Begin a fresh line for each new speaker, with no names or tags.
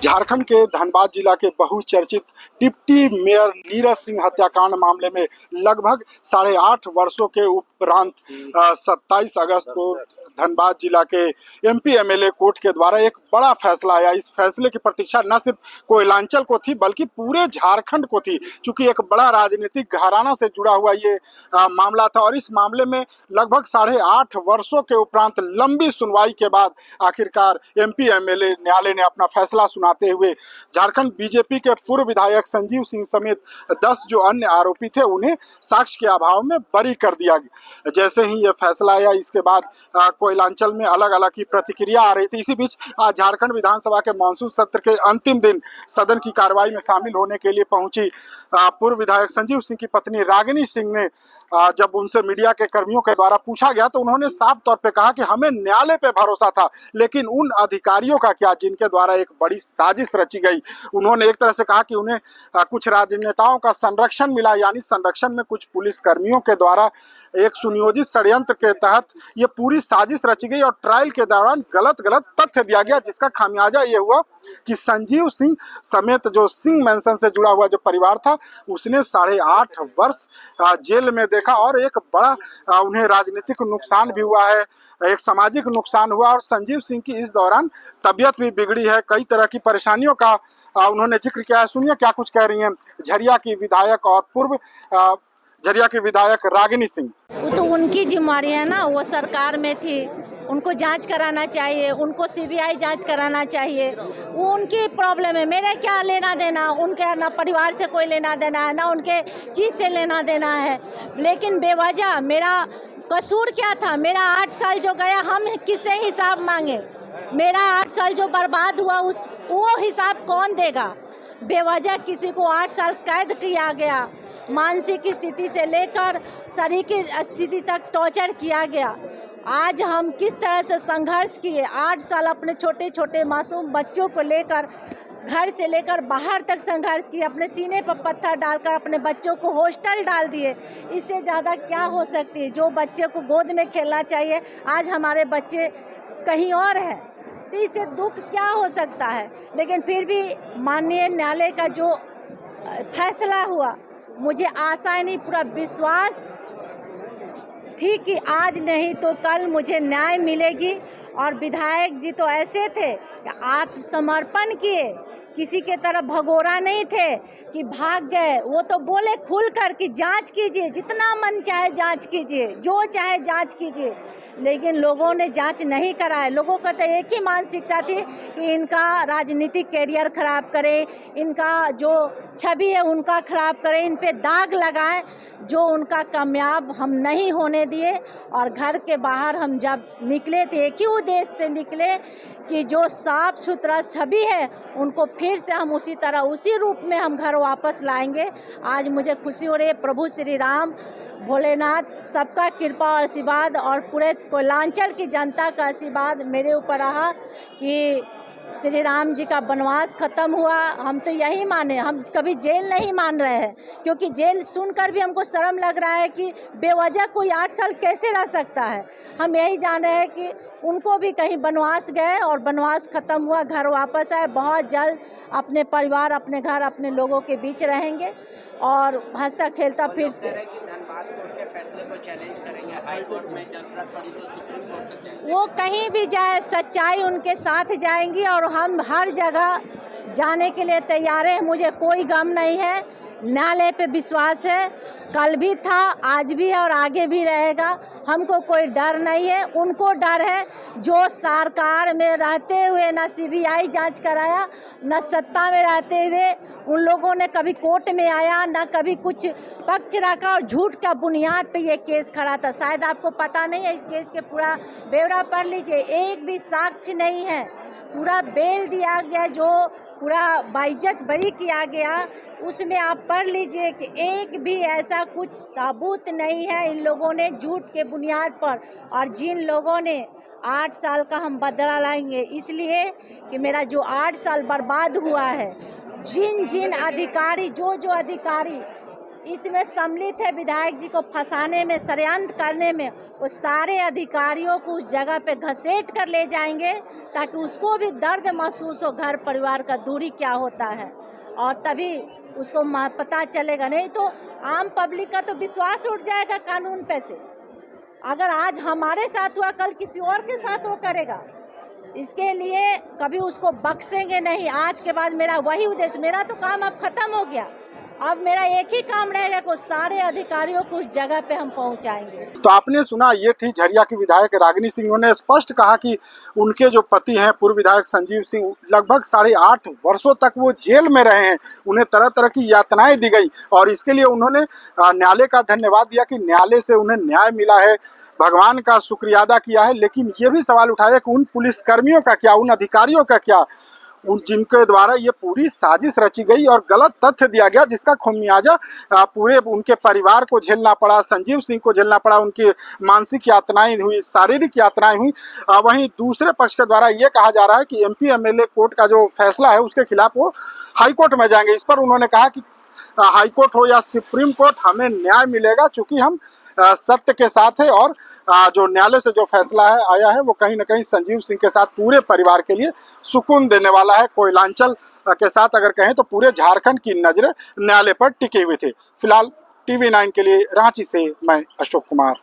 झारखंड के धनबाद जिला के बहुचर्चित डिप्टी मेयर नीरज सिंह हत्याकांड मामले में लगभग 8.5 वर्षों के उपरांत 27 अगस्त को धनबाद जिला के एमपी एमएलए कोर्ट के द्वारा एक बड़ा फैसला आया। इस फैसले की प्रतीक्षा न सिर्फ कोयलांचल को थी बल्कि पूरे झारखंड को थी, क्योंकि एक बड़ा राजनीतिक घराना से जुड़ा हुआ ये मामला था। और इस मामले में लगभग 8.5 वर्षों के उपरांत लंबी सुनवाई के बाद आखिरकार एमपी एमएलए न्यायालय ने अपना फैसला सुनाते हुए झारखंड बीजेपी के पूर्व विधायक संजीव सिंह समेत 10 जो अन्य आरोपी थे उन्हें साक्ष्य के अभाव में बरी कर दिया। जैसे ही यह फैसला आया, इसके बाद कोयलांचल में अलग अलग की प्रतिक्रिया आ रही थी। इसी बीच आज झारखंड विधानसभा के मानसून सत्र के अंतिम दिन सदन की कार्रवाई में शामिल होने के लिए पहुंची पूर्व विधायक संजीव सिंह की पत्नी रागिनी सिंह ने जब उनसे मीडिया के कर्मियों के द्वारा पूछा गया तो उन्होंने साफ तौर पे कहा कि हमें न्यायालय पे भरोसा था, लेकिन उन अधिकारियों का क्या जिनके द्वारा एक बड़ी साजिश रची गई। उन्होंने एक तरह से कहा कि उन्हें कुछ राजनेताओं का संरक्षण मिला, यानी संरक्षण में कुछ पुलिस कर्मियों के द्वारा एक सुनियोजित षड्यंत्र के तहत ये पूरी साजिश रची गई और ट्रायल के दौरान गलत तथ्य दिया गया, जिसका खामियाजा ये हुआ कि संजीव सिंह समेत जो सिंह मेंशन से जुड़ा हुआ जो परिवार था उसने 8.5 वर्ष जेल में देखा और एक बड़ा उन्हें राजनीतिक नुकसान भी हुआ है, एक सामाजिक नुकसान हुआ। और संजीव सिंह की इस दौरान तबीयत भी बिगड़ी है, कई तरह की परेशानियों का उन्होंने जिक्र किया है। सुनिए क्या कुछ कह रही हैं झरिया की विधायक और पूर्व झरिया की विधायक रागिनी सिंह।
वो तो उनकी जिम्मेदारी है ना, वो सरकार में थी, उनको जांच कराना चाहिए, उनको सीबीआई जांच कराना चाहिए, वो उनकी प्रॉब्लम है। मेरे क्या लेना देना, उनके ना परिवार से कोई लेना देना है, ना उनके चीज़ से लेना देना है। लेकिन बेवजह मेरा कसूर क्या था? मेरा 8 साल जो गया, हम किससे हिसाब मांगे? मेरा 8 साल जो बर्बाद हुआ वो हिसाब कौन देगा? बेवजह किसी को 8 साल कैद किया गया, मानसिक स्थिति से लेकर शारीरिक स्थिति तक टॉर्चर किया गया। आज हम किस तरह से संघर्ष किए, 8 साल अपने छोटे छोटे मासूम बच्चों को लेकर घर से लेकर बाहर तक संघर्ष किए, अपने सीने पर पत्थर डालकर अपने बच्चों को हॉस्टल डाल दिए। इससे ज़्यादा क्या हो सकती है? जो बच्चे को गोद में खेलना चाहिए, आज हमारे बच्चे कहीं और हैं, तो इससे दुख क्या हो सकता है? लेकिन फिर भी माननीय न्यायालय का जो फैसला हुआ, मुझे आशा ही नहीं, पूरा विश्वास थी कि आज नहीं तो कल मुझे न्याय मिलेगी। और विधायक जी तो ऐसे थे कि आत्मसमर्पण किए, किसी के तरफ भगोड़ा नहीं थे कि भाग गए। वो तो बोले खुल कर कि जांच कीजिए, जितना मन चाहे जांच कीजिए, जो चाहे जांच कीजिए। लेकिन लोगों ने जांच नहीं कराया। लोगों का तो एक ही मानसिकता थी कि इनका राजनीतिक कैरियर खराब करें, इनका जो छवि है उनका खराब करें, इन पे दाग लगाएं, जो उनका कामयाब हम नहीं होने दिए। और घर के बाहर हम जब निकले थे, एक ही उद्देश्य से निकले कि जो साफ सुथरा छवि है उनको फिर से हम उसी तरह उसी रूप में हम घर वापस लाएंगे। आज मुझे खुशी हो रही है। प्रभु श्री राम भोलेनाथ सबका कृपा और आशीर्वाद और पूरे कोयलांचल की जनता का आशीर्वाद मेरे ऊपर रहा कि श्री राम जी का वनवास खत्म हुआ। हम तो यही माने, हम कभी जेल नहीं मान रहे हैं, क्योंकि जेल सुनकर भी हमको शर्म लग रहा है कि बेवजह कोई 8 साल कैसे रह सकता है। हम यही जान रहे हैं कि उनको भी कहीं वनवास गए और वनवास खत्म हुआ, घर वापस आए। बहुत जल्द अपने परिवार, अपने घर, अपने लोगों के बीच रहेंगे और हंसता खेलता फिर से
धनबाद कोर्ट के फैसले को चैलेंज करेंगे। हाई कोर्ट में जरूरत पड़ी तो सुप्रीम कोर्ट तक जाएंगे।
वो कहीं भी जाए, सच्चाई उनके साथ जाएंगी और हम हर जगह जाने के लिए तैयार हैं। मुझे कोई गम नहीं है, न्यायालय पे विश्वास है, कल भी था, आज भी है और आगे भी रहेगा। हमको कोई डर नहीं है, उनको डर है जो सरकार में रहते हुए ना सीबीआई जांच कराया, ना सत्ता में रहते हुए उन लोगों ने कभी कोर्ट में आया, ना कभी कुछ पक्ष रखा और झूठ का बुनियाद पे ये केस खड़ा था। शायद आपको पता नहीं है, इस केस के पूरा ब्यौरा पढ़ लीजिए। एक भी साक्ष्य नहीं है, पूरा बेल दिया गया, जो पूरा बाइज्जत बरी किया गया, उसमें आप पढ़ लीजिए कि एक भी ऐसा कुछ सबूत नहीं है। इन लोगों ने झूठ के बुनियाद पर, और जिन लोगों ने 8 साल का हम बदला लाएंगे, इसलिए कि मेरा जो 8 साल बर्बाद हुआ है, जिन अधिकारी जो अधिकारी इसमें सम्मिलित है विधायक जी को फंसाने में, षड्यंत्र करने में। वो सारे अधिकारियों को उस जगह पे घसीट कर ले जाएंगे ताकि उसको भी दर्द महसूस हो घर परिवार का दूरी क्या होता है, और तभी उसको पता चलेगा। नहीं तो आम पब्लिक का तो विश्वास उठ जाएगा कानून पे से। अगर आज हमारे साथ हुआ, कल किसी और के साथ वो करेगा। इसके लिए कभी उसको बख्शेंगे नहीं। आज के बाद मेरा वही उद्देश्य, मेरा तो काम अब खत्म हो गया। अब मेरा एक ही काम रहेगा कि सारे अधिकारियों को उस जगह पे हम पहुंचाएंगे।
तो आपने सुना, ये थी झरिया की विधायक रागिनी सिंह। उन्होंने स्पष्ट कहा कि उनके जो पति हैं पूर्व विधायक संजीव सिंह, लगभग 8.5 वर्षों तक वो जेल में रहे हैं। उन्हें तरह तरह की यातनाएं दी गई और इसके लिए उन्होंने न्यायालय का धन्यवाद दिया कि न्यायालय से उन्हें न्याय मिला है, भगवान का शुक्रिया अदा किया है। लेकिन ये भी सवाल उठाया कि उन पुलिसकर्मियों का क्या, उन अधिकारियों का क्या, उन जिनके द्वारा ये पूरी साजिश रची गई और गलत तथ्य दिया गया, जिसका खामियाजा पूरे उनके परिवार को झेलना पड़ा, संजीव सिंह को झेलना पड़ा। उनकी मानसिक यातनाएं हुई, शारीरिक यातनाएं हुई। वहीं दूसरे पक्ष के द्वारा ये कहा जा रहा है कि MP MLA कोर्ट का जो फैसला है उसके खिलाफ वो हाईकोर्ट में जाएंगे। इस पर उन्होंने कहा कि हाईकोर्ट हो या सुप्रीम कोर्ट, हमें न्याय मिलेगा, चूंकि हम सत्य के साथ है। और जो न्यायालय से जो फैसला है आया है वो कहीं ना कहीं संजीव सिंह के साथ पूरे परिवार के लिए सुकून देने वाला है। कोयलांचल के साथ अगर कहें तो पूरे झारखंड की नजरें न्यायालय पर टिकी हुई थी। फिलहाल TV9 के लिए रांची से मैं अशोक कुमार।